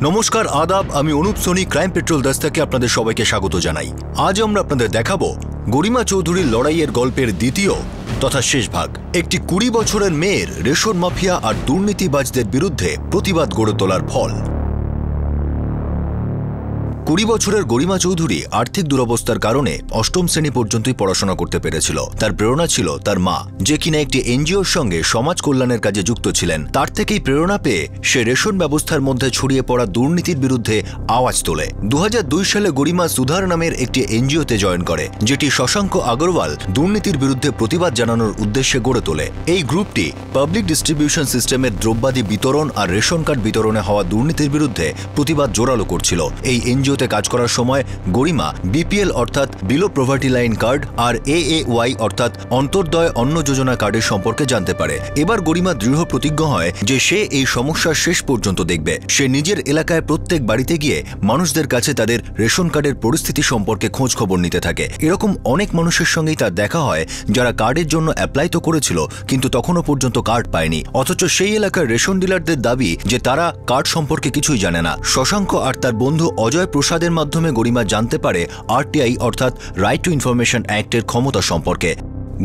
নমস্কার, আদাব। আমি অনুপ সোনি, ক্রাইম পেট্রোল 10 থেকে আপনাদের সবাইকে স্বাগত জানাই। আজ আমরা আপনাদের দেখাবো গরিমা চৌধুরীর লড়াইয়ের গল্পের দ্বিতীয় তথা শেষ ভাগ। একটি 20 বছরের মেয়ের রেশন মাফিয়া আর দুর্নীতিবাজদের বিরুদ্ধে প্রতিবাদ গড়ে তোলার ফল। 20 বছরের গরিমা চৌধুরী আর্থিক দুরবস্থার কারণে অষ্টম শ্রেণী পর্যন্তই পড়াশোনা করতে পেরেছিল। তার প্রেরণা ছিল তার মা, যে কিনা একটি এনজিওর সঙ্গে সমাজ কল্যাণের কাজে যুক্ত ছিলেন। তার থেকেই প্রেরণা পেয়ে সে রেশন ব্যবস্থার মধ্যে ছড়িয়ে পড়া দুর্নীতির বিরুদ্ধে আওয়াজ তোলে। 2002 সালে গরিমা সুধার নামের একটি এনজিওতে জয়েন করে, যেটি শশাঙ্ক আগরওয়াল দুর্নীতির বিরুদ্ধে প্রতিবাদ জানানোর উদ্দেশ্যে গড়ে তোলে। এই গ্রুপটি পাবলিক ডিস্ট্রিবিউশন সিস্টেমের দ্রব্যাদি বিতরণ আর রেশন কার্ড বিতরণে হওয়া দুর্নীতির বিরুদ্ধে প্রতিবাদ জোরালো করছিল। এই এনজিও কাজ করার সময় গরিমা বিপিএল অর্থাৎ বিলো পভার্টি লাইন কার্ড আর AAY অর্থাৎ অন্তর্দয় অন্ন যোজনা কার্ডের সম্পর্কে জানতে পারে। এবার গরিমা দৃঢ় প্রতিজ্ঞ হয় যে সে এই সমস্যার শেষ পর্যন্ত দেখবে। সে নিজের এলাকায় প্রত্যেক বাড়িতে গিয়ে মানুষদের কাছে তাদের রেশন কার্ডের পরিস্থিতি সম্পর্কে খোঁজ খবর নিতে থাকে। এরকম অনেক মানুষের সঙ্গেই তার দেখা হয় যারা কার্ডের জন্য অ্যাপ্লাই তো করেছিল, কিন্তু তখনও পর্যন্ত কার্ড পায়নি। অথচ সেই এলাকার রেশন ডিলারদের দাবি যে তারা কার্ড সম্পর্কে কিছুই জানে না। শশাঙ্ক আর তার বন্ধু অজয় প্রসাদের মাধ্যমে গরিমা জানতে পারে RTI অর্থাৎ রাইট টু ইনফরমেশন অ্যাক্টের ক্ষমতা সম্পর্কে।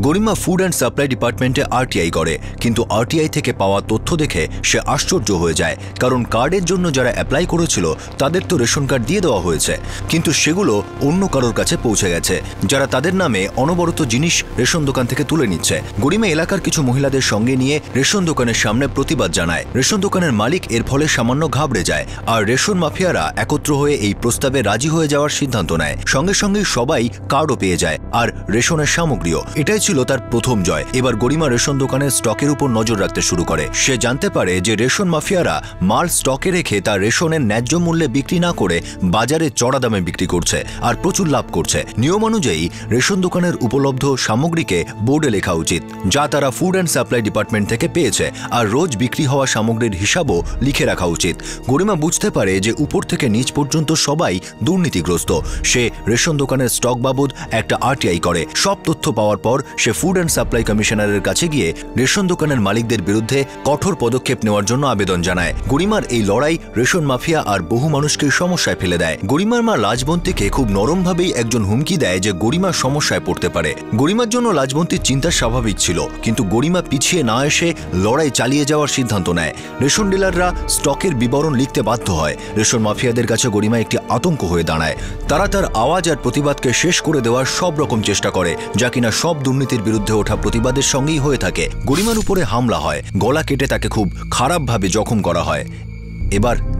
গরিমা ফুড অ্যান্ড সাপ্লাই ডিপার্টমেন্টে RTI করে, কিন্তু RTI থেকে পাওয়া তথ্য দেখে সে আশ্চর্য হয়ে যায়। কারণ কার্ডের জন্য যারা অ্যাপ্লাই করেছিল তাদের তো রেশন কার্ড দিয়ে দেওয়া হয়েছে, কিন্তু সেগুলো অন্য কারোর কাছে পৌঁছে গেছে, যারা তাদের নামে অনবরত জিনিস রেশন দোকান থেকে তুলে নিচ্ছে। গরিমা এলাকার কিছু মহিলাদের সঙ্গে নিয়ে রেশন দোকানের সামনে প্রতিবাদ জানায়। রেশন দোকানের মালিক এর ফলে সামান্য ঘাবড়ে যায়, আর রেশন মাফিয়ারা একত্র হয়ে এই প্রস্তাবে রাজি হয়ে যাওয়ার সিদ্ধান্ত নেয়। সঙ্গে সঙ্গেই সবাই কার্ডও পেয়ে যায় আর রেশনের সামগ্রীও। এটাই ছিল তার প্রথম জয়। এবার গরিমা রেশন দোকানের স্টকের উপর নজর রাখতে শুরু করে। সে জানতে পারে যে রেশন মাফিয়ারা মাল স্টকে রেখে তার রেশনের ন্যায্য মূল্যে বিক্রি না করে বাজারে চড়া দামে বিক্রি করছে আর প্রচুর লাভ করছে। নিয়ম অনুযায়ী রেশন দোকানের উপলব্ধ সামগ্রীকে বোর্ডে লেখা উচিত, যা তারা ফুড অ্যান্ড সাপ্লাই ডিপার্টমেন্ট থেকে পেয়েছে, আর রোজ বিক্রি হওয়া সামগ্রীর হিসাবও লিখে রাখা উচিত। গরিমা বুঝতে পারে যে উপর থেকে নিচ পর্যন্ত সবাই দুর্নীতিগ্রস্ত। সে রেশন দোকানের স্টক বাবদ একটা RTI করে। সব তথ্য পাওয়ার পর সে ফুড অ্যান্ড সাপ্লাই কমিশনারের কাছে গিয়ে রেশন দোকানের মালিকদের বিরুদ্ধে কঠোর পদক্ষেপ নেওয়ার জন্য আবেদন জানায়। গরিমার এই লড়াই রেশন মাফিয়া আর বহু মানুষকে সমস্যায় ফেলে দেয়। গরিমার মা লাজবন্তীকে খুব নরমভাবেই একজন হুমকি দেয় যে গরিমা সমস্যায় পড়তে পারে। গরিমার জন্য লাজবন্তীর চিন্তা স্বাভাবিক ছিল, কিন্তু গরিমা পিছিয়ে না এসে লড়াই চালিয়ে যাওয়ার সিদ্ধান্ত নেয়। রেশন ডিলাররা স্টকের বিবরণ লিখতে বাধ্য হয়। রেশন মাফিয়াদের কাছে গরিমা একটি আতঙ্ক হয়ে দাঁড়ায়। তারা তার আওয়াজ আর প্রতিবাদকে শেষ করে দেওয়ার সব রকম চেষ্টা করে, যা কিনা সব দুর্নীতির বিরুদ্ধে ওঠা প্রতিবাদের সঙ্গেই হয়ে থাকে। গরিমার উপরে হামলা হয়, গলা কেটে তাকে খুব খারাপভাবে জখম করা হয়।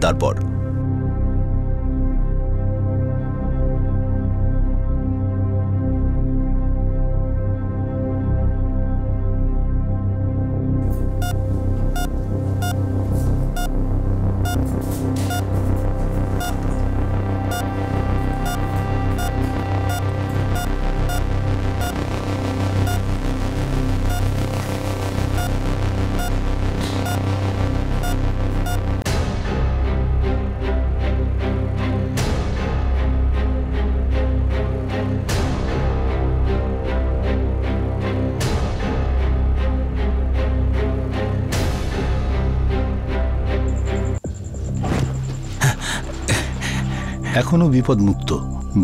তারপর এখনো বিপদ মুক্ত,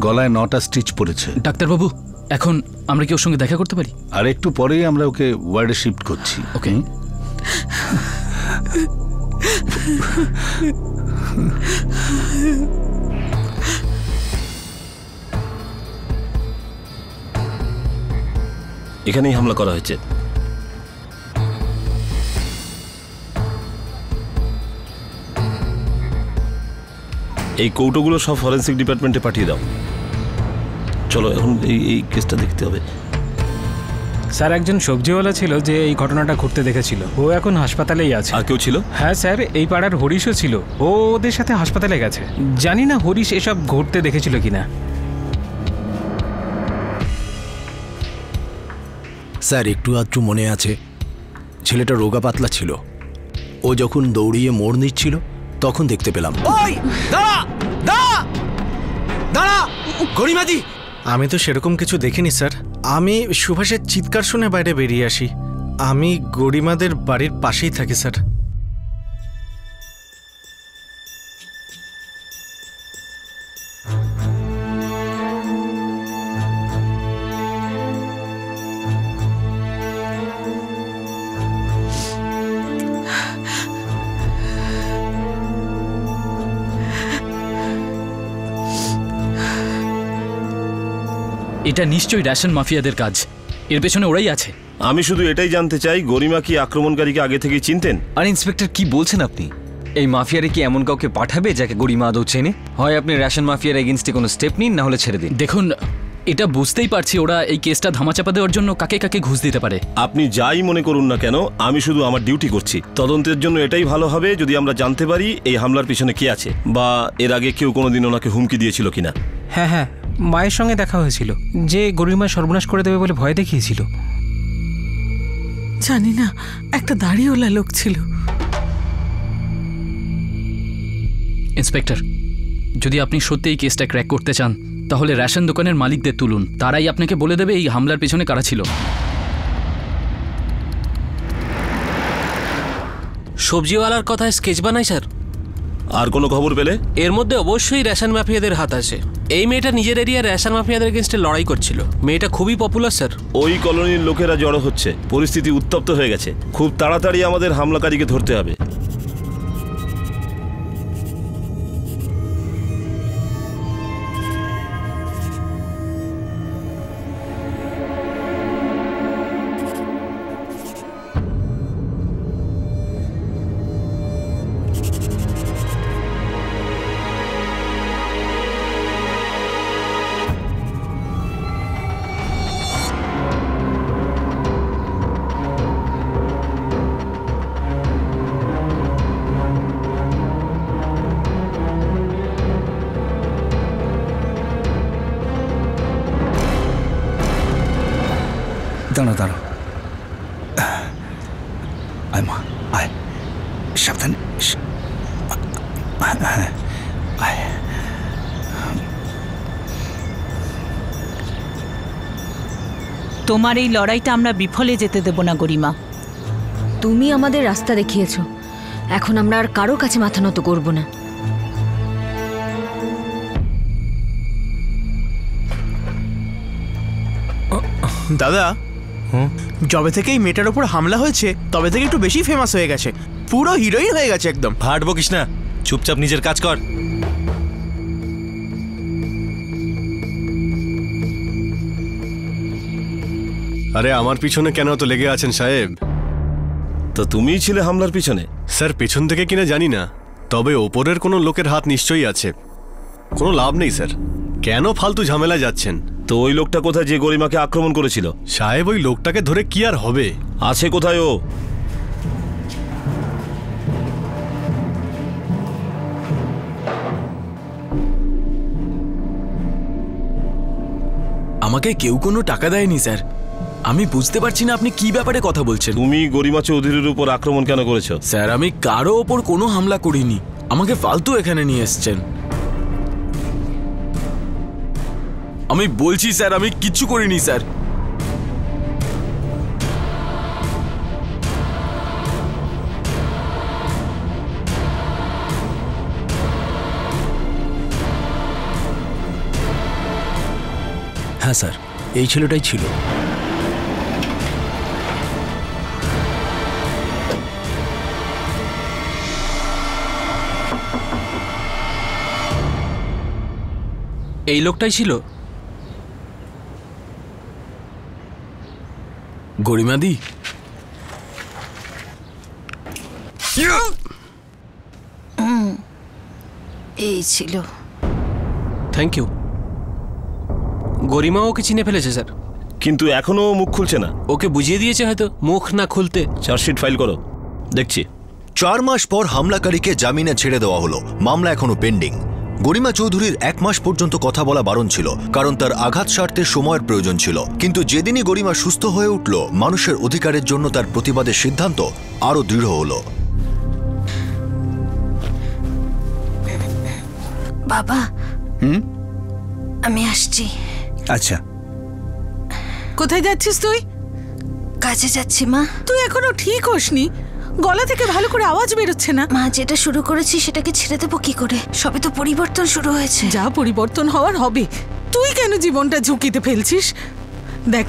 গলায় 9টা স্টিচ পড়েছে। ডাক্তারবাবু, এখন আমরা কি ওর সঙ্গে দেখা করতে পারি? আর একটু পরেই আমরা ওকে ওয়ার্ডে শিফট করছি। ওকে। এখানেই হামলা করা হয়েছে। এই কৌটোগুলো সব ফরেন্সিক ডিপার্টমেন্টে পাঠিয়ে দাও। চলো এখন এই কেসটা দেখতে হবে। স্যার, একজন সবজিওয়ালা ছিল যে এই ঘটনাটা ঘটতে দেখেছিল। ও এখন হাসপাতালেই আছে। আর কেউ ছিল? হ্যাঁ স্যার, এই পাড়ার হরিশও ছিল। ও ওদের সাথে হাসপাতালে গেছে। জানি না হরিশ এসব ঘটতে দেখেছিল কিনা। স্যার, একটু আধটু মনে আছে, ছেলেটা রোগা পাতলা ছিল। ও যখন দৌড়িয়ে মোড় নিচ্ছিল তখন দেখতে পেলাম। ওই দাঁড়া দাঁড়া দাঁড়া গরিমাদি! আমি তো সেরকম কিছু দেখিনি স্যার। আমি সুভাষের চিৎকার শুনে বাইরে বেরিয়ে আসি। আমি গরিমাদের বাড়ির পাশেই থাকি স্যার। এটা নিশ্চয়ই রেশন মাফিয়াদের কাজ, এর পেছনে ওরাই আছে। আমি শুধু এটাই জানতে চাই, গরিমা কি আক্রমণকারীকে আগে থেকেই চিনতেন? আর ইন্সপেক্টর কি বলছেন আপনি? এই মাফিয়ারে কি এমন কাউকে পাঠাবে যাকে গরিমা আদৌ চেনে? হয় আপনি রেশন মাফিয়ার এগেইনস্টে কোনো স্টেপ নিন, না হলে ছেড়ে দিন। দেখুন, এটা বুঝতেই পারছি ওরা এই কেসটা ধামাচাপা দেওয়ার জন্য কাকে কাকে ঘুষ দিতে পারে। আপনি যাই মনে করুন না কেন, আমি শুধু আমার ডিউটি করছি। তদন্তের জন্য এটাই ভালো হবে যদি আমরা জানতে পারি এই হামলার পিছনে কে আছে, বা এর আগে কেউ কোনোদিন ওনাকে হুমকি দিয়েছিল কিনা। হ্যাঁ হ্যাঁ, মায়ের সঙ্গে দেখা হয়েছিল, যে গরিমা সর্বনাশ করে দেবে বলে ভয় দেখিয়েছিল। জানি না, একটা দাড়িওয়ালা লোক ছিল। ইন্সপেক্টর, যদি আপনি সত্যি এই কেসটা ক্র্যাক করতে চান তাহলে রেশন দোকানের মালিকদের তুলুন, তারাই আপনাকে বলে দেবে এই হামলার পেছনে কারা ছিল। সবজিওয়ালার কথায় স্কেচ বানাই স্যার। আর কোনো খবর পেলে? এর মধ্যে অবশ্যই রেশন মাফিয়াদের হাত আছে। এই মেয়েটা নিজের এরিয়ার রেশন মাফিয়াদের এগেনস্টে লড়াই করছিল। মেয়েটা খুবই পপুলার স্যার। ওই কলোনির লোকেরা জড়ো হচ্ছে, পরিস্থিতি উত্তপ্ত হয়ে গেছে। খুব তাড়াতাড়ি আমাদের হামলাকারীকে ধরতে হবে। দাঁড়া দাঁড়া, আয় মা, আয়, সাবধানে। আয়। তোমার এই লড়াইটা আমরা বিফলে যেতে দেব না গরিমা। তুমি আমাদের রাস্তা দেখিয়েছো, এখন আমরা আর কারো কাছে মাথা নত করব না। দাদা, যবে থেকে এই মেয়েটার উপর হামলা হয়েছে তবে থেকে একটু বেশি ফেমাস হয়ে গেছে, পুরো হিরোইন হয়ে গেছে একদম। ভাট বকিস না, চুপচাপ নিজের কাজ কর। আরে আমার পিছনে কেন তো লেগে আছেন সাহেব? তো তুমিই ছিলে হামলার পিছনে? স্যার, পেছন থেকে কিনা জানি না, তবে ওপরের কোনো লোকের হাত নিশ্চয়ই আছে। কোনো লাভ নেই স্যার, কেন ফালতু ঝামেলা যাচ্ছেন? তো ওই লোকটা কোথায় যে গরিমাকে আক্রমণ করেছিল? সাহেব, ওই লোকটাকে ধরে কি আর হবে? আছে কোথায় ও? আমাকে কেউ কোনো টাকা দেয়নি স্যার। আমি বুঝতে পারছি না আপনি কি ব্যাপারে কথা বলছেন। তুমি গরিমা চৌধুরীর উপর আক্রমণ কেন করেছো? স্যার, আমি কারো ওপর কোনো হামলা করিনি, আমাকে ফালতু এখানে নিয়ে এসছেন। আমি বলছি স্যার, আমি কিচ্ছু করিনি স্যার। হ্যাঁ স্যার, এই ছেলেটাই ছিল। এই লোকটাই ছিল গরিমাদি। এই ছিল। Thank you. গরিমা ওকে চিনে ফেলেছে স্যার, কিন্তু এখনো মুখ খুলছে না। ওকে বুঝিয়ে দিয়েছে হয়তো মুখ না খুলতে। চার্জশিট ফাইল করো, দেখছি। 4 মাস পর হামলাকারীকে জামিনে ছেড়ে দেওয়া হলো, মামলা এখনো পেন্ডিং। গরিমা চৌধুরীর 1 মাস পর্যন্ত কথা বলা বারণ ছিল, কারণ তার আঘাত সারতে সময়ের প্রয়োজন ছিল। কিন্তু যেদিনই গরিমা সুস্থ হয়ে উঠল, মানুষের অধিকারের জন্য তার প্রতিবাদের সিদ্ধান্ত আরো দৃঢ় হলো। বাবা, আমি আসছি। আচ্ছা, কোথায় যাচ্ছিস তুই? কাজে যাচ্ছি মা। তুই এখনো ঠিক হসনি, গলা থেকে ভালো করে আওয়াজ বেরোচ্ছে না। মা, যেটা শুরু করেছি সেটাকে ছেড়ে দেবো কি করে? সবে তো পরিবর্তন শুরু হয়েছে। যা পরিবর্তন হওয়ার হবে। তুই কেন জীবনটা ঝুঁকিতে ফেলছিস? দেখ,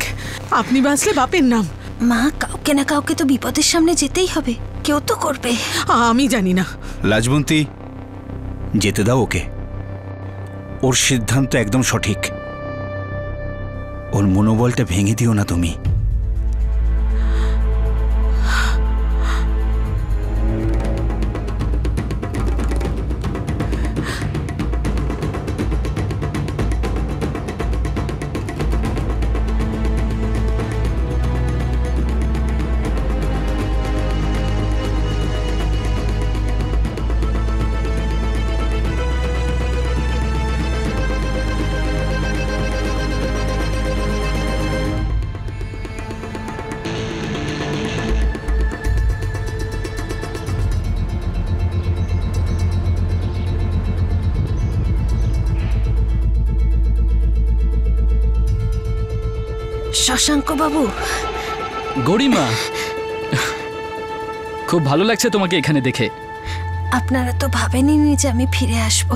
আপনি বাঁচলে বাপের নাম। মা, কাউকে না কাউকে তো বিপদের সামনে যেতেই হবে, কেউ তো করবে। আমি জানি না। লাজবন্তী, যেতে দাও ওকে, ওর সিদ্ধান্ত একদম সঠিক। ওর মনোবলটা ভেঙে দিও না তুমি। শশাঙ্ক বাবু। গরিমা, খুব ভালো লাগছে তোমাকে এখানে দেখে। আপনারা তো ভাবেনি যে আমি ফিরে আসব।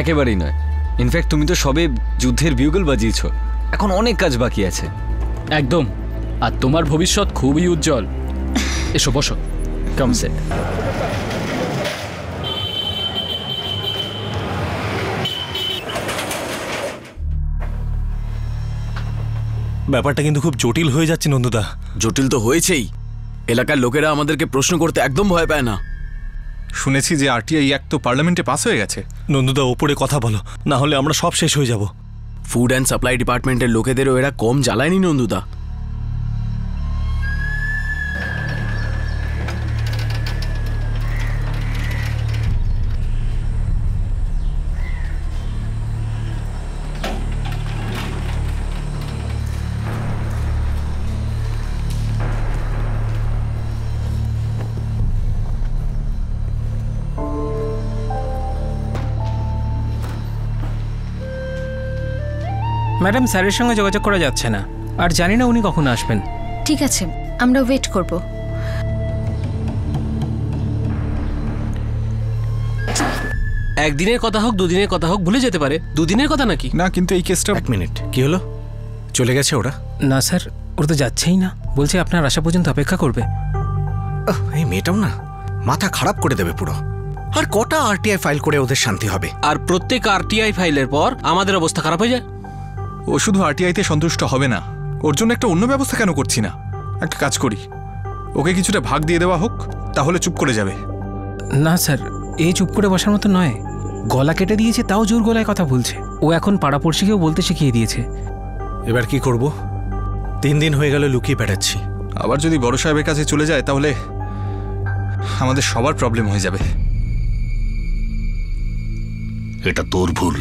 একেবারেই নয়। ইনফ্যাক্ট তুমি তো সবে যুদ্ধের বিউগল বাজিয়েছ, এখন অনেক কাজ বাকি আছে। একদম, আর তোমার ভবিষ্যৎ খুবই উজ্জ্বল। এসো বসো। কাম সেট। ব্যাপারটা কিন্তু খুব জটিল হয়ে যাচ্ছে নন্দুদা। জটিল তো হয়েছেই। এলাকার লোকেরা আমাদেরকে প্রশ্ন করতে একদম ভয় পায় না। শুনেছি যে আরটিআই অ্যাক্ট তো পার্লামেন্টে পাস হয়ে গেছে। নন্দুদা ওপরে কথা বলো, না হলে আমরা সব শেষ হয়ে যাব। ফুড অ্যান্ড সাপ্লাই ডিপার্টমেন্টের লোকেদেরও এরা কম জ্বালায়নি নন্দুদা। ম্যাডাম, স্যারের সঙ্গে যোগাযোগ করা যাচ্ছে না, আর জানি না উনি কখন আসবেন। ঠিক আছে, আমরা ওয়েট করব। একদিনের কথা হোক, দুদিনের কথা হোক, ভুলে যেতে পারে। দুদিনের কথা নাকি? না, কিন্তু এই কেসটা। এক মিনিট, কি হলো? চলে গেছে ওরা? না স্যার, ওরা তো যাচ্ছেই না, বলছে আপনার আসা পর্যন্ত অপেক্ষা করবে। এই মেয়েটাও না মাথা খারাপ করে দেবে পুরো। আর কটা আরটিআই ফাইল করে ওদের শান্তি হবে? আর প্রত্যেক আরটিআই ফাইলের পর আমাদের অবস্থা খারাপ হয়ে যায়। ও শুধু আরটিআইতে সন্তুষ্ট হবে না, ওর জন্য একটা অন্য ব্যবস্থা কেন করছি না? একটা কাজ করি, ওকে কিছুটা ভাগ দিয়ে দেওয়া হোক, তাহলে চুপ করে যাবে। না স্যার, এই চুপ করে বসার মতো নয়। গলা কেটে দিয়েছে, তাও জোর গলায় কথা বলছে। ও এখন পাড়াপড়শিকেও বলতে শিখিয়ে দিয়েছে। এবার কি করব? 3 দিন হয়ে গেল লুকিয়ে বেড়াচ্ছি। আবার যদি বড় সাহেবের কাছে চলে যায় তাহলে আমাদের সবার প্রবলেম হয়ে যাবে। এটা তোর ভুল।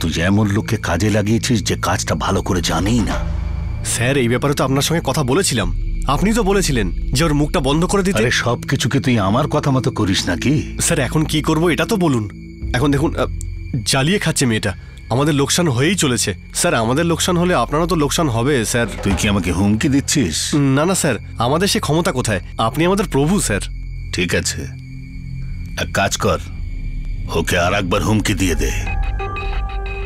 তুই এমন লোককে কাজে লাগিয়েছিস যে কাজটা ভালো করে জানেই না। স্যার, এই ব্যাপারে তো আপনার সঙ্গে কথা বলেছিলাম। আপনি তো বলেছিলেন যে ওর মুখটা বন্ধ করে দিতে। আরে সব কিছুকে তুই আমার কথা মতো করিস নাকি? স্যার, এখন কি করব এটা তো বলুন। এখন দেখুন, জ্বালিয়ে খাচ্ছে মেয়েটা। আমাদের লোকসান হয়েই চলেছে। স্যার, আমাদের লোকসান হলে আপনারও তো লোকসান হবে স্যার। তুই কি আমাকে হুমকি দিচ্ছিস? না না স্যার, আমাদের সে ক্ষমতা কোথায়? আপনি আমাদের প্রভু স্যার। ঠিক আছে, এক কাজ কর, ওকে আর একবার হুমকি দিয়ে দে।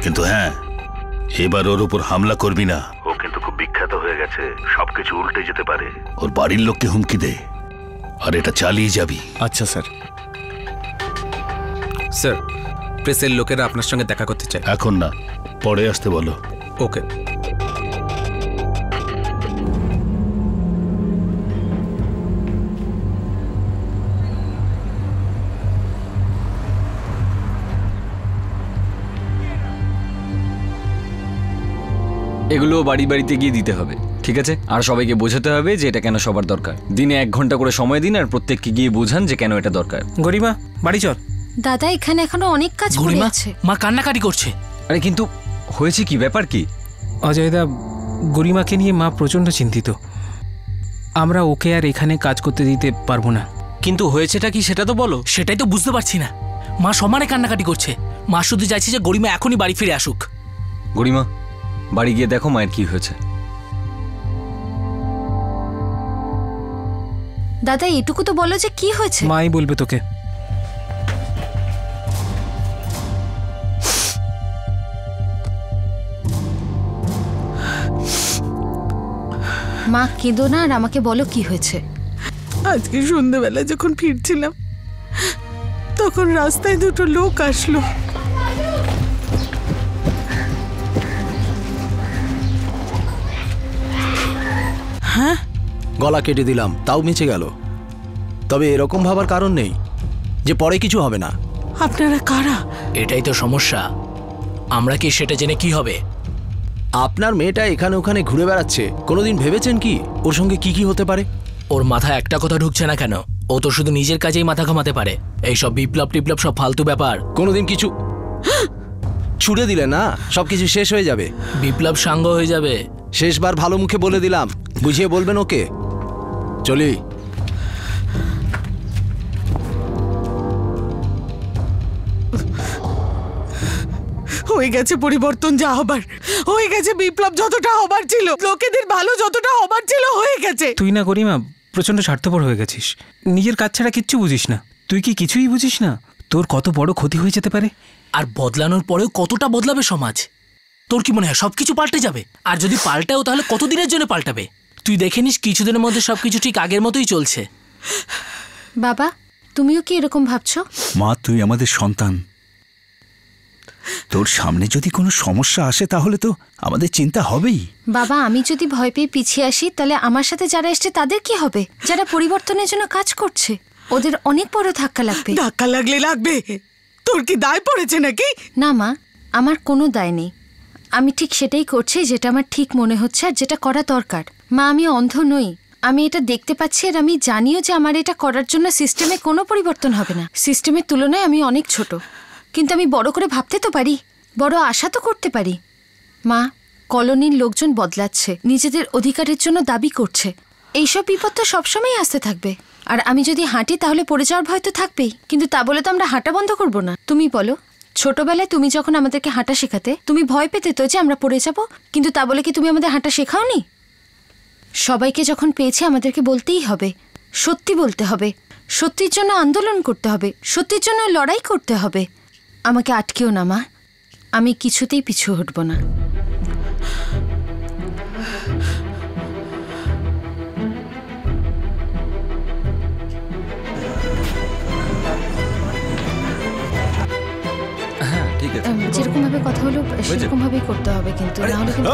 কিন্তু হ্যাঁ, এবার ওর উপর হামলা করবি না। ও কিন্তু খুব বিখ্যাত হয়ে গেছে, সবকিছু উল্টে যেতে পারে। ওর বাড়ির লোককে হুমকি দে, আর এটা চালিয়ে যাবি। আচ্ছা স্যার। স্যার, প্রেসের লোকেরা আপনার সঙ্গে দেখা করতে চায়। এখন না, পরে আসতে বলো। ওকে। এগুলো বাড়ি বাড়িতে গিয়ে দিতে হবে, ঠিক আছে? আর সবাইকে বোঝাতে হবে যে এটা কেন সবার দরকার। দিনে 1 ঘন্টা করে সময় দিন, আর প্রত্যেককে গিয়ে বোঝান যে কেন এটা দরকার। গরিমা, বাড়ি চল। দাদা, এখানে এখনো অনেক কাজ পড়ে আছে। মা কান্নাকাটি করছে। আরে কিন্তু হয়েছে কি, ব্যাপার কি? অজয়দা, গরিমাকে নিয়ে মা প্রচণ্ড চিন্তিত। আমরা ওকে আর এখানে কাজ করতে দিতে পারবো না। কিন্তু হয়েছেটা কি সেটা তো বলো। সেটাই তো বুঝতে পারছি না। মা সমানে কান্নাকাটি করছে। মা শুধু চাইছে যে গরিমা এখনই বাড়ি ফিরে আসুক। গরিমা, বাড়ি গিয়ে দেখো মায়ের কি হয়েছে। দাদা, এটুকু তো বলো যে কি হয়েছে। মাই বলবে তোকে। মা কেঁদো না, আর আমাকে বলো কি হয়েছে। আজকে সন্ধ্যাবেলা যখন ফিরছিলাম তখন রাস্তায় 2টো লোক আসলো। গলা কেটে দিলাম, তাও মিছে গেল। তবে এরকম ভাবার কারণ নেই যে পরে কিছু হবে না। আপনারা কারা? এটাই তো সমস্যা, আমরা কি সেটা জেনে কি হবে? আপনার মেয়েটা এখানে ওখানে ঘুরে বেড়াচ্ছে, কোনোদিন ভেবেছেন কি ওর সঙ্গে কি কি হতে পারে? ওর মাথায় একটা কথা ঢুকছে না কেন? ও তো শুধু নিজের কাজেই মাথা ঘামাতে পারে। এইসব বিপ্লব টিপ্লব সব ফালতু ব্যাপার। কোনোদিন কিছু ছুড়ে দিলে না সবকিছু শেষ হয়ে যাবে। বিপ্লব সাঙ্গ হয়ে যাবে। শেষবার ভালো মুখে বলে দিলাম, বুঝিয়ে বলবেন ওকে। চলি। হয়ে গেছে পরিবর্তন, যা হবার হয়ে গেছে। বিপ্লব যতটা হবার ছিল, লোকেদের ভালো যতটা হবার ছিল, হয়ে গেছে। তুই না গরিমা প্রচন্ড স্বার্থপর হয়ে গেছিস, নিজের কাজ ছাড়া কিচ্ছু বুঝিস না। তুই কি কিছুই বুঝিস না তোর কত বড় ক্ষতি হয়ে যেতে পারে? আর বদলানোর পরেও কতটা বদলাবে সমাজ? তোর কি মনে হয় সবকিছু পাল্টে যাবে? আর যদি পাল্টাও তাহলে কতদিনের জন্য পাল্টাবে? তুই দেখে নিস কিছুদিনের মধ্যে সবকিছু ঠিক আগের মতোই চলছে। বাবা, তুমিও কি এরকম ভাবছো? মা, তুই আমাদের সন্তান, তোর সামনে যদি কোনো সমস্যা আসে তাহলে তো আমাদের চিন্তা হবেই। বাবা, আমি যদি ভয় পেয়ে পিছিয়ে আসি তাহলে আমার সাথে যারা এসছে তাদের কি হবে? যারা পরিবর্তনের জন্য কাজ করছে ওদের অনেক বড় ধাক্কা লাগবে। ধাক্কা লাগলে লাগবে, তোর কি দায় পড়েছে নাকি? না মা, আমার কোনো দায় নেই। আমি ঠিক সেটাই করছি যেটা আমার ঠিক মনে হচ্ছে আর যেটা করা দরকার। মা, আমি অন্ধ নই, আমি এটা দেখতে পাচ্ছি আর আমি জানিও যে আমার এটা করার জন্য সিস্টেমে কোনো পরিবর্তন হবে না। সিস্টেমের তুলনায় আমি অনেক ছোট, কিন্তু আমি বড় করে ভাবতে তো পারি, বড় আশা তো করতে পারি। মা, কলোনির লোকজন বদলাচ্ছে, নিজেদের অধিকারের জন্য দাবি করছে। এইসব বিপদ তো সবসময় আসতে থাকবে। আর আমি যদি হাঁটি তাহলে পড়ে যাওয়ার ভয় তো থাকবেই, কিন্তু তা বলে তো আমরা হাঁটা বন্ধ করব না। তুমি বলো, ছোটবেলায় তুমি যখন আমাদেরকে হাঁটা শেখাতে তুমি ভয় পেতে তো যে আমরা পড়ে যাব, কিন্তু তা বলে কি তুমি আমাদের হাঁটা শেখাওনি? সবাইকে যখন পেয়েছি আমাদেরকে বলতেই হবে, সত্যি বলতে হবে, সত্যির জন্য আন্দোলন করতে হবে, সত্যির জন্য লড়াই করতে হবে। আমাকে আটকেও না মা, আমি কিছুতেই পিছু হটব না। হ্যাঁ ঠিক আছে, যেরকম ভাবে কথা হলো সেরকম ভাবেই করতে হবে, কিন্তু না হলে কিন্তু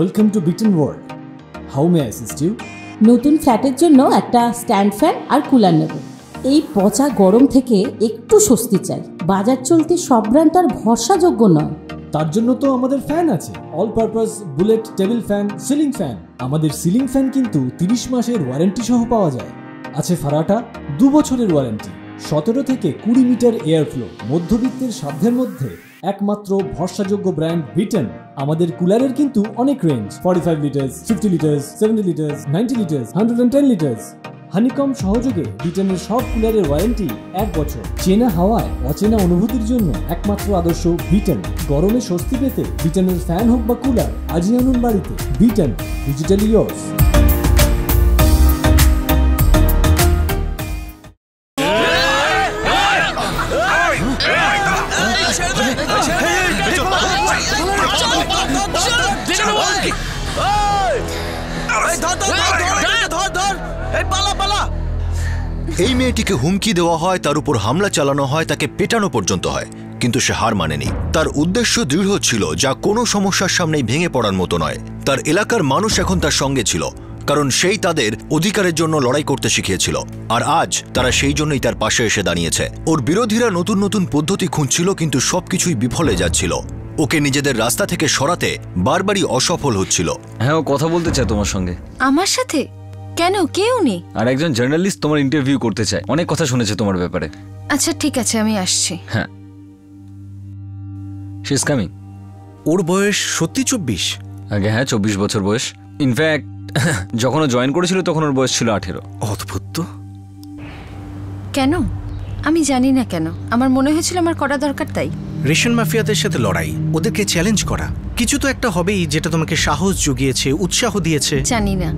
Welcome to Beaten World. How may I assist you? নতুন ফ্ল্যাটের জন্য একটা স্ট্যান্ড ফ্যান আর কুলার নেব। এই পচা গরম থেকে একটু স্বস্তি চাই। বাজার চলতে সব ব্র্যান্ড আর ভরসাযোগ্য নয়। তার জন্য তো আমাদের ফ্যান আছে, all purpose bullet table fan, ceiling fan. আমাদের সিলিং ফ্যান কিন্তু 30 মাসের ওয়ারেন্টি সহ পাওয়া যায়। আছে ফারাটা 2 বছরের ওয়ারেন্টি, 17 থেকে 20 মিটার এয়ার ফ্লো। মধ্যবিত্তের সাধ্যের মধ্যে একমাত্র ভরসাযোগ্য ব্র্যান্ড বিটেন। আমাদের কুলারের কিন্তু অনেক range, 45 litres, 50 litres, 70 litres, 90 litres, 110 litres. Honeycomb সহযোগে বিটেনের সব কুলারের ওয়ারেন্টি 1 বছর। চেনা হাওয়ায় অচেনা অনুভূতির জন্য একমাত্র আদর্শ বিটেন। গরমে স্বস্তি পেতে বিটেনের ফ্যান হোক বা কুলার, আজই আনুন বাড়িতে। Beaten, digitally yours. এই মেয়েটিকে হুমকি দেওয়া হয়, তার উপর হামলা চালানো হয়, তাকে পেটানো পর্যন্ত হয়, কিন্তু সে হার মানেনি। তার উদ্দেশ্য দৃঢ় ছিল, যা কোনো সমস্যার সামনেই ভেঙে পড়ার মতো নয়। তার এলাকার মানুষ এখন তার সঙ্গে ছিল, কারণ সেই তাদের অধিকারের জন্য লড়াই করতে শিখিয়েছিল। আর আজ তারা সেই জন্যই তার পাশে এসে দাঁড়িয়েছে। ওর বিরোধীরা নতুন নতুন পদ্ধতি খুঁজছিল, কিন্তু সবকিছুই বিফলে যাচ্ছিল। ওকে নিজেদের রাস্তা থেকে সরাতে বারবারই অসফল হচ্ছিল। হ্যাঁ, ও কথা বলতে চায় তোমার সঙ্গে। আমার সাথে? কেন, কে উনি? আর একজন জার্নালিস্ট তোমার ইন্টারভিউ করতে চায়, অনেক কথা শুনেছে তোমার ব্যাপারে। আচ্ছা ঠিক আছে, আমি আসছি। হ্যাঁ, শি ইজ কামিং। ওর বয়স সত্যি 24? আগে হ্যাঁ, 24 বছর বয়স। ইনফ্যাক্ট যখন ও জয়েন করেছিল তখন ওর বয়স ছিল 18। অদ্ভুত তো। কেন, আমি জানি না কেন আমার মনে হয়েছিল আমার করা দরকার তাই। রেশন মাফিয়াদের সাথে লড়াই, ওদেরকে চ্যালেঞ্জ করা, কিছু তো একটা হবেই যেটা তোমাকে সাহস জুগিয়েছে, উৎসাহ দিয়েছে। জানি না,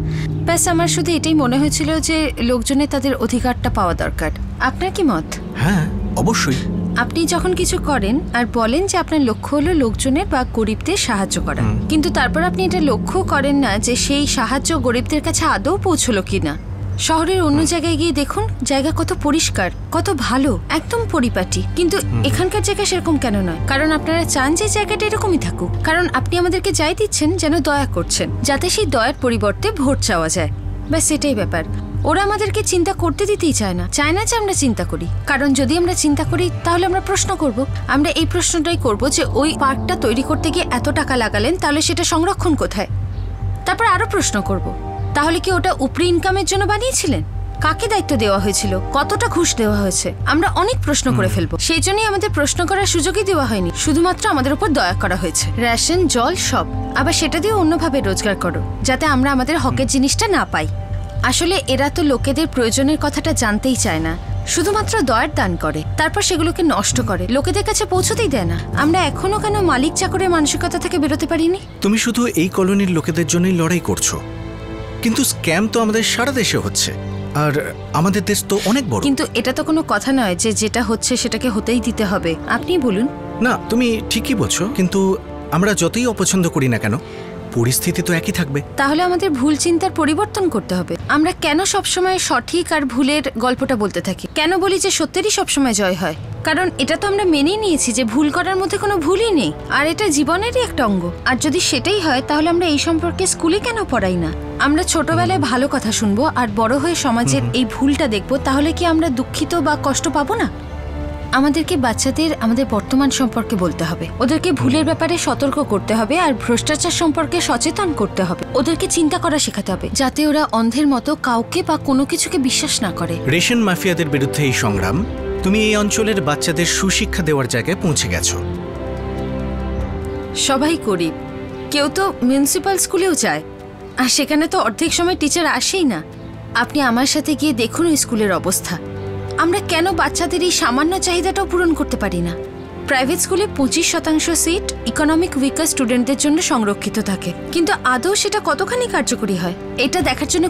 ব্যাস আমার শুধু এটাই মনে হয়েছিল যে লোকজনের তাদের অধিকারটা পাওয়া দরকার। আপনার কি মত? হ্যাঁ অবশ্যই। আপনি যখন কিছু করেন আর বলেন যে আপনার লক্ষ্য হলো লোকজনের বা গরিবদের সাহায্য করা, কিন্তু তারপর আপনি এটা লক্ষ্য করেন না যে সেই সাহায্য গরিবদের কাছে আদৌ পৌঁছলো কিনা। শহরের অন্য জায়গায় গিয়ে দেখুন, জায়গা কত পরিষ্কার, কত ভালো, একদম পরিপাটি, কিন্তু এখানকার জায়গা সেরকম কেন নয়? কারণ আপনারা চান যে জায়গাটা এরকমই থাকুক, কারণ আপনি আমাদেরকে যাই দিচ্ছেন যেন দয়া করছেন, যাতে সেই দয়ার পরিবর্তে ভোট চাওয়া যায়। ব্যাস সেটাই ব্যাপার। ওরা আমাদেরকে চিন্তা করতে দিতেই চায় না যে আমরা চিন্তা করি, কারণ যদি আমরা চিন্তা করি তাহলে আমরা প্রশ্ন করব। আমরা এই প্রশ্নটাই করব যে ওই পার্কটা তৈরি করতে গিয়ে এত টাকা লাগালেন, তাহলে সেটা সংরক্ষণ কোথায়? তারপর আরো প্রশ্ন করব, তাহলে কি ওটা উপরি ইনকামের জন্য বানিয়েছিলেন? কাকে দায়িত্ব দেওয়া হয়েছিল? কতটা ঘুষ দেওয়া হয়েছে? আমরা অনেক প্রশ্ন করে ফেলবো। সেই জন্যই আমাদের প্রশ্ন করার সুযোগই দেওয়া হয়নি, শুধুমাত্র আমাদের উপর দয়া করা হয়েছে। রেশন, জল সব, আবার সেটা দিয়ে অন্যভাবে রোজগার করো যাতে আমরা আমাদের হকের জিনিসটা না পাই। আসলে এরা তো লোকেদের প্রয়োজনের কথাটা জানতেই চায় না, শুধুমাত্র দয়ার দান করে, তারপর সেগুলোকে নষ্ট করে, লোকেদের কাছে পৌঁছতেই দেয় না। আমরা এখনো কেন মালিক চাকরের মানসিকতা থেকে বেরোতে পারিনি? তুমি শুধু এই কলোনির লোকেদের জন্যই লড়াই করছো, কিন্তু স্ক্যাম তো আমাদের সারা দেশে হচ্ছে, আর আমাদের দেশ তো অনেক বড়। কিন্তু এটা তো কোনো কথা নয় যে যেটা হচ্ছে সেটাকে হতেই দিতে হবে। আপনি বলুন। না, তুমি ঠিকই বলছো, কিন্তু আমরা যতই অপছন্দ করি না কেন, পরিস্থিতি তো একই থাকবে। তাহলে আমাদের ভুল চিন্তার পরিবর্তন করতে হবে। আমরা কেন সবসময় সঠিক আর ভুলের গল্পটা বলতে থাকি? কেন বলি যে সত্যেরই সবসময় জয় হয়? কারণ এটা তো আমরা মেনেই নিয়েছি যে ভুল করার মধ্যে কোনো ভুলই নেই, আর এটা জীবনেরই একটা অঙ্গ। আর যদি সেটাই হয় তাহলে আমরা এই সম্পর্কে স্কুলে কেন পড়াই না? আমরা ছোটবেলায় ভালো কথা শুনবো আর বড় হয়ে সমাজের এই ভুলটা দেখবো, তাহলে কি আমরা দুঃখিত বা কষ্ট পাবো না? আমাদেরকে বাচ্চাদের আমাদের বর্তমান সম্পর্কে বলতে হবে, ওদেরকে ভুলের ব্যাপারে সতর্ক করতে হবে, আর ভ্রষ্টাচার সম্পর্কে সচেতন করতে হবে। ওদেরকে চিন্তা করা শেখাতে হবে যাতে ওরা অন্ধের মতো কাউকে বা কোনো কিছুকে বিশ্বাস না করে। রেশন মাফিয়াদের বিরুদ্ধে এই সংগ্রাম, তুমি এই অঞ্চলের বাচ্চাদের সুশিক্ষা দেওয়ার জায়গায় পৌঁছে গেছো। সবাই গরিব, কেউ তো মিউনিসিপ্যাল স্কুলেও যায়, আর সেখানে তো অর্ধেক সময় টিচার আসেই না। আপনি আমার সাথে গিয়ে দেখুন ওই স্কুলের অবস্থা। আমরা কেন বাচ্চাদের এই সামান্য চাহিদাটাও পূরণ করতে পারি না? প্রাইভেট স্কুলে 25% সিট ইকোনমিক উইকার স্টুডেন্টদের জন্য সংরক্ষিত থাকে, কিন্তু আদৌ সেটা কতখানি কার্যকরী হয় এটা দেখার জন্য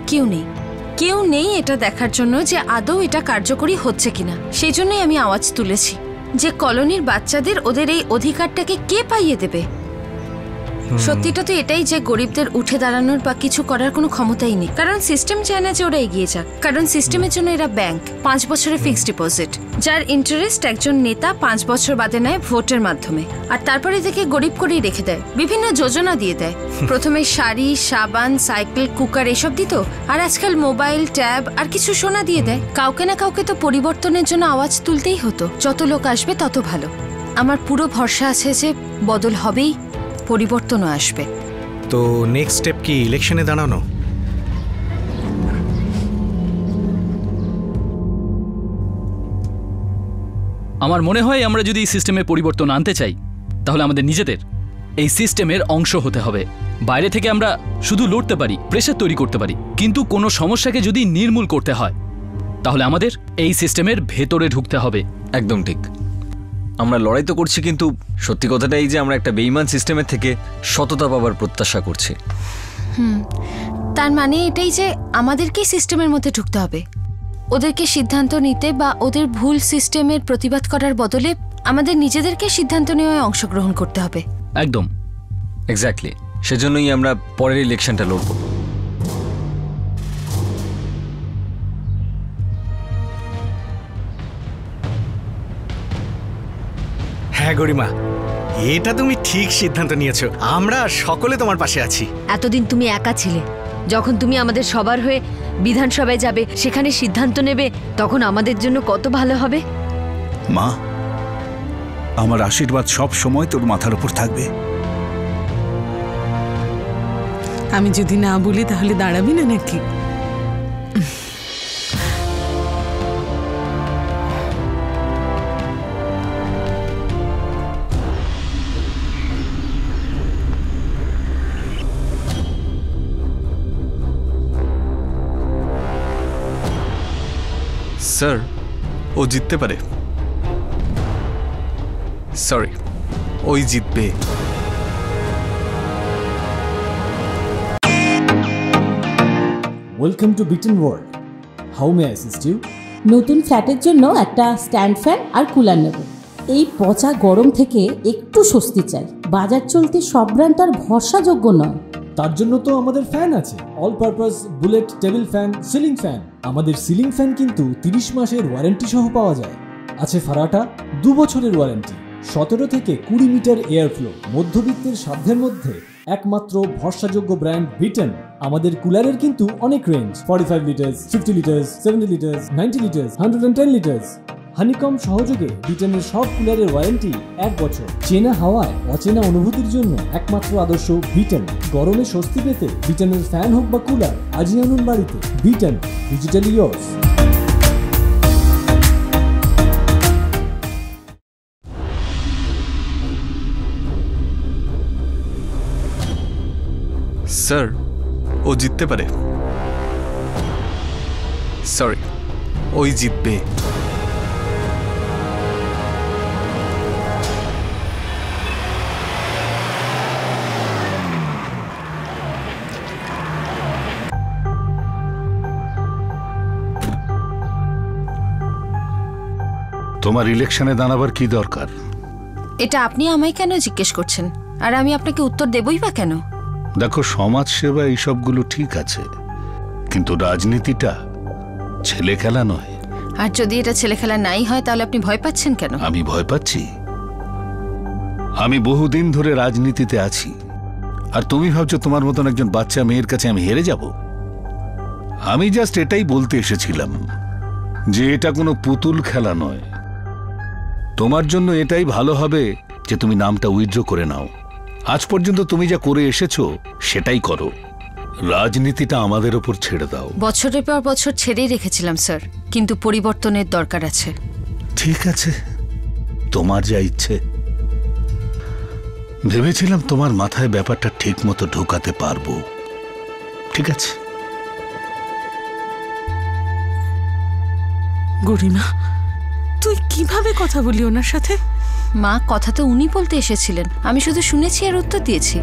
কেউ নেই এটা দেখার জন্য যে আদৌ এটা কার্যকরী হচ্ছে কিনা। সেই জন্যই আমি আওয়াজ তুলেছি যে কলোনির বাচ্চাদের ওদের এই অধিকারটাকে কে পাইয়ে দেবে? সত্যিটা তো এটাই যে গরিবদের উঠে দাঁড়ানোর বা কিছু করার কোনো ক্ষমতাই নেই, কারণ সিস্টেম চায় না যে ওরা এগিয়ে যাক। কারণ সিস্টেমের জন্য এরা ব্যাংক, 5 বছরের ফিক্সড ডিপোজিট, যার ইন্টারেস্ট একজন নেতা 5 বছর বাদে নেয় ভোটের মাধ্যমে, আর তারপরে থেকে গরিব করেই রেখে দেয়, বিভিন্ন যোজনা দিয়ে দেয়। প্রথমে শাড়ি, সাবান, সাইকেল, কুকার এসব দিত, আর আজকাল মোবাইল, ট্যাব আর কিছু সোনা দিয়ে দেয়। কাউকে না কাউকে তো পরিবর্তনের জন্য আওয়াজ তুলতেই হতো। যত লোক আসবে তত ভালো। আমার পুরো ভরসা আছে যে বদল হবেই, পরিবর্তনও আসবে। তো নেক্সট স্টেপ কি ইলেকশনে দাঁড়ানো? আমার মনে হয় আমরা যদি এই সিস্টেমে পরিবর্তন আনতে চাই তাহলে আমাদের নিজেদের এই সিস্টেমের অংশ হতে হবে। বাইরে থেকে আমরা শুধু লড়তে পারি, প্রেশার তৈরি করতে পারি, কিন্তু কোনো সমস্যাকে যদি নির্মূল করতে হয় তাহলে আমাদের এই সিস্টেমের ভেতরে ঢুকতে হবে। একদম ঠিক। আমরা লড়াই তো করছি, কিন্তু সত্যি কথাটা এই যে আমরা একটা বেঈমান সিস্টেমের থেকে সততা পাবার প্রত্যাশা করছি। তার মানে এটাই যে আমাদেরকেই সিস্টেমের মধ্যে ঢুকতে হবে। ওদেরকে সিদ্ধান্ত নিতে বা ওদের ভুল সিস্টেমের প্রতিবাদ করার বদলে আমাদের নিজেদেরকে সিদ্ধান্ত নেওয়ায় অংশগ্রহণ করতে হবে। একদম, এক্স্যাক্টলি। সেজন্যই আমরা পরের ইলেকশনটা লড়ব। হ্যাঁ গরিমা, এটা তুমি ঠিক সিদ্ধান্ত নিয়েছো। আমরা সকলে তোমার পাশে আছি। এতদিন তুমি একা ছিলে, যখন তুমি আমাদের সবার হয়ে বিধানসভায় যাবে, সেখানে সিদ্ধান্ত নেবে, তখন আমাদের জন্য কত ভালো হবে। মা, আমার আশীর্বাদ সব সময় তোর মাথার উপর থাকবে। আমি যদি না বলি তাহলে দাঁড়াবি না নাকি? স্যার, ও জিততে পারে। সরি, ওই জিতবে। Welcome to bitten world. How may I assist you? নতুন ফ্ল্যাটের জন্য একটা স্ট্যান্ড ফ্যান আর কুলার নেব। এই পচা গরম থেকে একটু স্বস্তি চাই। বাজার চলতে সব ব্র্যান্ড তো আর ভরসাযোগ্য নয়। তার জন্য তো আমাদের ফ্যান আছে, all purpose bullet table fan, ceiling fan. আমাদের সিলিং ফ্যান কিন্তু 30 মাসের ওয়ারেন্টি সহ পাওয়া যায়। আছে ফারাটা 2 বছরের ওয়ারেন্টি, 17 থেকে 20 মিটার এয়ার ফ্লো, মধ্যবিত্তের সাধ্যের মধ্যে একমাত্র ভরসাযোগ্য ব্র্যান্ড বিটেন। আমাদের কুলারের কিন্তু অনেক range, 45 litres, 50 litres, 70 litres, 90 litres, 110 litres. Honeycomb সহযোগে বিটেনের সব কুলারের ওয়ারেন্টি 1 বছর। চেনা হাওয়ায় অচেনা অনুভূতির জন্য একমাত্র আদর্শ বিটেন। গরমে স্বস্তি পেতে বিটেনের ফ্যান হোক বা কুলার আজই আনুন বাড়িতে। Beaten, digitally yours. স্যার, ও জিততে পারে। সরি, ওই জিতবে। তোমার ইলেকশনে দাঁড়াবার কি দরকার? এটা আপনি আমায় কেন জিজ্ঞেস করছেন? আর আমি আপনাকে উত্তর দেবই বা কেন? দেখো, সমাজ সেবা এইসবগুলো ঠিক আছে, কিন্তু রাজনীতিটা ছেলে খেলা নয়। আর যদি এটা ছেলে খেলা নাই হয় তাহলে আপনি ভয় পাচ্ছেন কেন? আমি ভয় পাচ্ছি? আমি বহুদিন ধরে রাজনীতিতে আছি, আর তুমি ভাবছো তোমার মতন একজন বাচ্চা মেয়ের কাছে আমি হেরে যাব? আমি জাস্ট এটাই বলতে এসেছিলাম যে এটা কোনো পুতুল খেলা নয়। তোমার জন্য এটাই ভালো হবে যে তুমি নামটা উইথড্র করে নাও। আজ পর্যন্ত তুমি যা করে এসেছো সেটাই করো, রাজনীতিটা আমাদের ওপর ছেড়ে দাও। বছরের পর বছর ছেড়েই রেখেছিলাম স্যার, কিন্তু পরিবর্তনের দরকার আছে। ঠিক আছে, তোমার যা ইচ্ছে। ভেবেছিলাম তোমার মাথায় ব্যাপারটা ঠিক মতো ঢোকাতে পারবো। ঠিক আছে। গরিমা, তুই কিভাবে কথা বলি ওনার সাথে? মা, কথা তো উনি বলতে এসেছিলেন, আমি শুধু শুনেছি আর উত্তর দিয়েছি।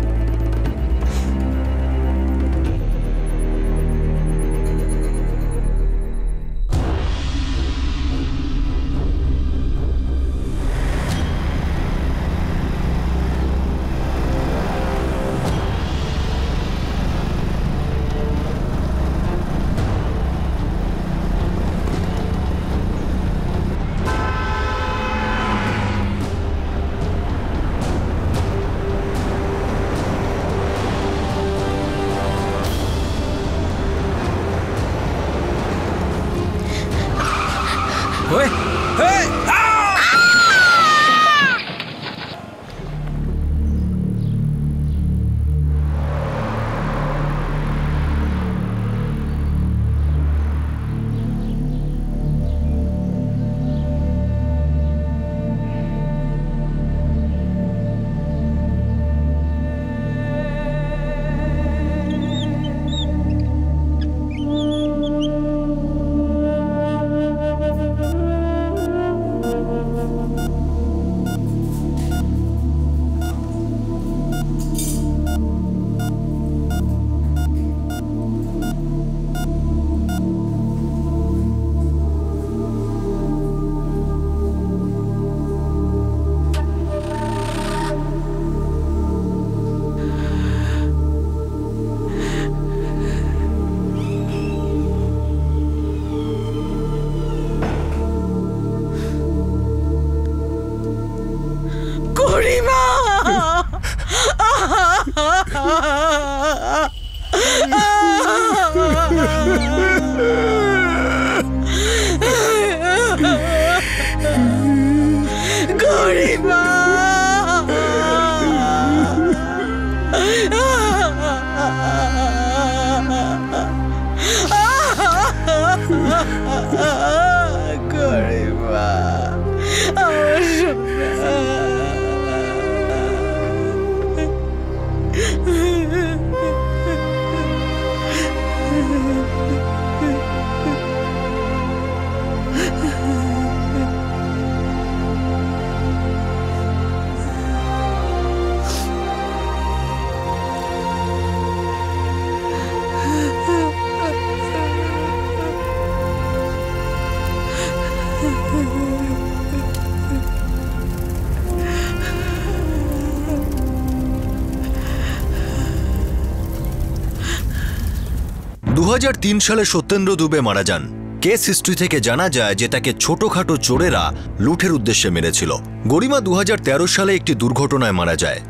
2003 সালে সত্যেন্দ্র দুবে মারা যান। কেস হিস্ট্রি থেকে জানা যায় যে তাকে ছোটখাটো চোরেরা লুঠের উদ্দেশ্যে মেরেছিল। গরিমা 2013 সালে একটি দুর্ঘটনায় মারা যায়।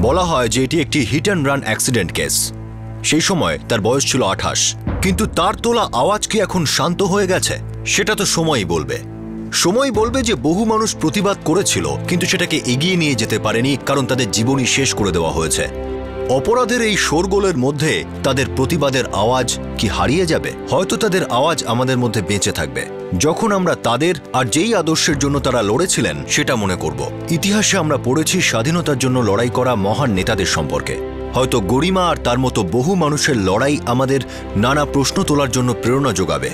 বলা হয় যে এটি একটি hit and run accident case. সেই সময় তার বয়স ছিল 28। কিন্তু তার তোলা আওয়াজ কি এখন শান্ত হয়ে গেছে? সেটা তো সময়ই বলবে। সময় বলবে যে বহু মানুষ প্রতিবাদ করেছিল, কিন্তু সেটাকে এগিয়ে নিয়ে যেতে পারেনি, কারণ তাদের জীবনই শেষ করে দেওয়া হয়েছে। অপরাধের এই শোরগোলের মধ্যে তাদের প্রতিবাদের আওয়াজ কি হারিয়ে যাবে? হয়তো তাদের আওয়াজ আমাদের মধ্যে বেঁচে থাকবে যখন আমরা তাদের আর যেই আদর্শের জন্য তারা লড়েছিলেন সেটা মনে করব। ইতিহাসে আমরা পড়েছি স্বাধীনতার জন্য লড়াই করা মহান নেতাদের সম্পর্কে। হয়তো গরিমা আর তার মতো বহু মানুষের লড়াই আমাদের নানা প্রশ্ন তোলার জন্য প্রেরণা যোগাবে,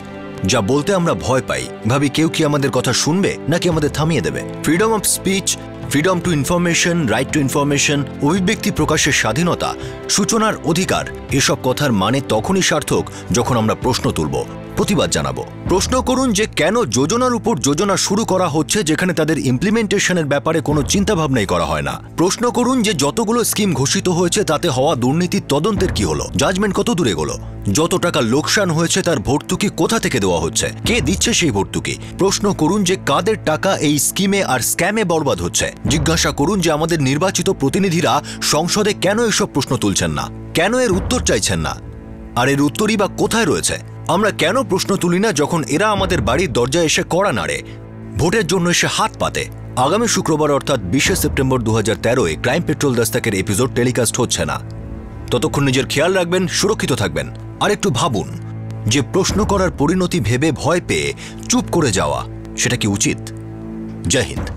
যা বলতে আমরা ভয় পাই। ভাবি কেউ কি আমাদের কথা শুনবে নাকি আমাদের থামিয়ে দেবে? Freedom of speech, freedom two information, right two information, অভিব্যক্তি প্রকাশের স্বাধীনতা, সূচনার অধিকার, এসব কথার মানে তখনই সার্থক যখন আমরা প্রশ্ন তুলব, প্রতিবাদ জানাবো। প্রশ্ন করুন যে কেন যোজনার উপর যোজনা শুরু করা হচ্ছে যেখানে তাদের ইমপ্লিমেন্টেশনের ব্যাপারে কোনো চিন্তাভাবনাই করা হয় না। প্রশ্ন করুন যে যতগুলো স্কিম ঘোষিত হয়েছে তাতে হওয়া দুর্নীতির তদন্তের কি হলো, জাজমেন্ট কত দূরে গেলো, যত টাকা লোকসান হয়েছে তার ভর্তুকি কোথা থেকে দেওয়া হচ্ছে, কে দিচ্ছে সেই ভর্তুকি। প্রশ্ন করুন যে কাদের টাকা এই স্কিমে আর স্ক্যামে বরবাদ হচ্ছে। জিজ্ঞাসা করুন যে আমাদের নির্বাচিত প্রতিনিধিরা সংসদে কেন এসব প্রশ্ন তুলছেন না, কেন এর উত্তর চাইছেন না, আর এর উত্তরই বা কোথায় রয়েছে। আমরা কেন প্রশ্ন তুলি না যখন এরা আমাদের বাড়ির দরজায় এসে কড়া নাড়ে, ভোটের জন্য এসে হাত পাতে? আগামী শুক্রবার অর্থাৎ 20 সেপ্টেম্বর 2013 ক্রাইম পেট্রোল দস্তাকের এপিসোড টেলিকাস্ট হচ্ছে না। ততক্ষণ নিজের খেয়াল রাখবেন, সুরক্ষিত থাকবেন। আর একটু ভাবুন যে প্রশ্ন করার পরিণতি ভেবে ভয় পেয়ে চুপ করে যাওয়া সেটা কি উচিত? জয় হিন্দ।